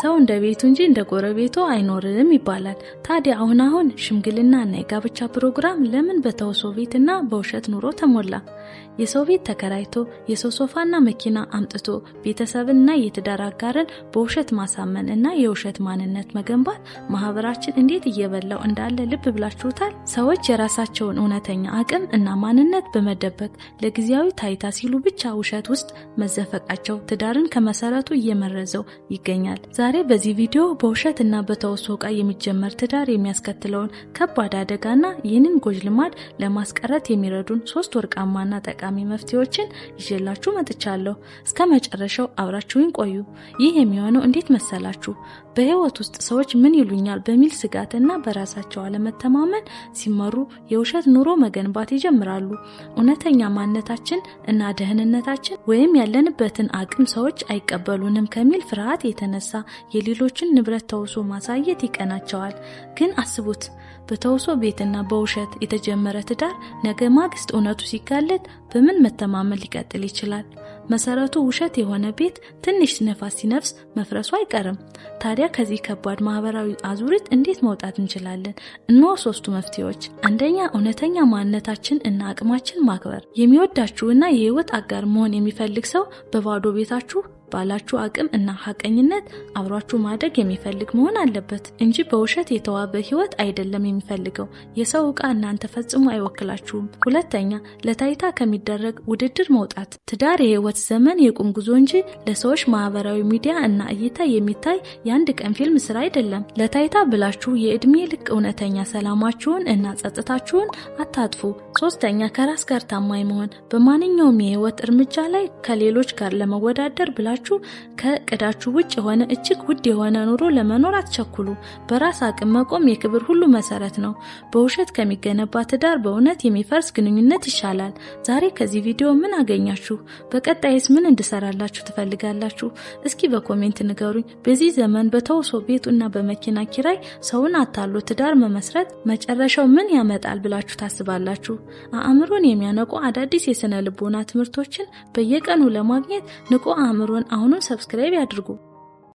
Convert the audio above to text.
ሰው እንደ ቤቱ እንጂ እንደ ጎረቤቱ አይኖርም ይባላል። ታዲያ አሁን ሽምግልናና የጋብቻ ፕሮግራም ለምን በተውሶ ቤትና በውሸት ኑሮ ተሞላ? የሰው ቤት ተከራይቶ የሰው ሶፋና መኪና አምጥቶ ቤተሰብና የትዳር አጋርን በውሸት ማሳመን እና የውሸት ማንነት መገንባት ማህበራችን እንዴት እየበላው እንዳለ ልብ ብላችሁታል? ሰዎች የራሳቸውን እውነተኛ አቅም እና ማንነት በመደበቅ ለጊዜያዊ ታይታ ሲሉ ብቻ ውሸት ውስጥ መዘፈቃቸው ትዳርን ከመሰረቱ እየመረዘው ይገኛል። ዛሬ በዚህ ቪዲዮ በውሸት እና በተውሶ ቃል የሚጀመር ትዳር የሚያስከትለውን ከባድ አደጋና ይህንን ጎጅ ልማድ ለማስቀረት የሚረዱን 3 ወርቃማና ጠቃሚ መፍትሄዎችን ይዤላችሁ መጥቻለሁ። እስከ መጨረሻው አብራችሁኝ ቆዩ። ይህ የሚሆነው እንዴት መሰላችሁ? በህይወት ውስጥ ሰዎች ምን ይሉኛል በሚል ስጋትና በራሳቸው አለመተማመን ሲመሩ የውሸት ኑሮ መገንባት ይጀምራሉ። እውነተኛ ማንነታችን እና ደህንነታችን ወይም ያለንበትን አቅም ሰዎች አይቀበሉንም ከሚል ፍርሃት የተነሳ የሌሎችን ንብረት ተውሶ ማሳየት ይቀናቸዋል። ግን አስቡት፣ በተውሶ ቤትና በውሸት የተጀመረ ትዳር ነገ ማግስት እውነቱ ሲጋለጥ በምን መተማመን ሊቀጥል ይችላል? መሰረቱ ውሸት የሆነ ቤት ትንሽ ነፋስ ሲነፍስ መፍረሱ አይቀርም። ታዲያ ከዚህ ከባድ ማህበራዊ አዙሪት እንዴት መውጣት እንችላለን? እነሆ 3ቱ መፍትሄዎች። አንደኛ፣ እውነተኛ ማንነታችን እና አቅማችን ማክበር። የሚወዳችሁና የህይወት አጋር መሆን የሚፈልግ ሰው በባዶ ቤታችሁ ባላችሁ አቅም እና ሐቀኝነት አብሯችሁ ማደግ የሚፈልግ መሆን አለበት እንጂ በውሸት የተዋበ ህይወት አይደለም የሚፈልገው። የሰው ዕቃ እናንተ ፈጽሞ አይወክላችሁም። ሁለተኛ፣ ለታይታ ከሚደረግ ውድድር መውጣት። ትዳር የህይወት ዘመን የቁም ጉዞ እንጂ ለሰዎች ማህበራዊ ሚዲያ እና እይታ የሚታይ የአንድ ቀን ፊልም ስራ አይደለም። ለታይታ ብላችሁ የእድሜ ልክ እውነተኛ ሰላማችሁን እና ጸጥታችሁን አታጥፉ። ሶስተኛ፣ ከራስ ጋር ታማኝ መሆን። በማንኛውም የህይወት እርምጃ ላይ ከሌሎች ጋር ለመወዳደር ብላችሁ ከእቅዳችሁ ውጭ የሆነ እጅግ ውድ የሆነ ኑሮ ለመኖር አትቸኩሉ። በራስ አቅም መቆም የክብር ሁሉ መሰረት ነው። በውሸት ከሚገነባ ትዳር በእውነት የሚፈርስ ግንኙነት ይሻላል። ዛሬ ከዚህ ቪዲዮ ምን አገኛችሁ? በቀጣይስ ምን እንድሰራላችሁ ትፈልጋላችሁ? እስኪ በኮሜንት ንገሩኝ። በዚህ ዘመን በተውሶ ቤቱና በመኪና ኪራይ ሰውን አታሎ ትዳር መመስረት መጨረሻው ምን ያመጣል ብላችሁ ታስባላችሁ? አእምሮን የሚያነቁ አዳዲስ የስነ ልቦና ትምህርቶችን በየቀኑ ለማግኘት ንቁ አእምሮን አሁኑን ሰብስክራይብ ያድርጉ።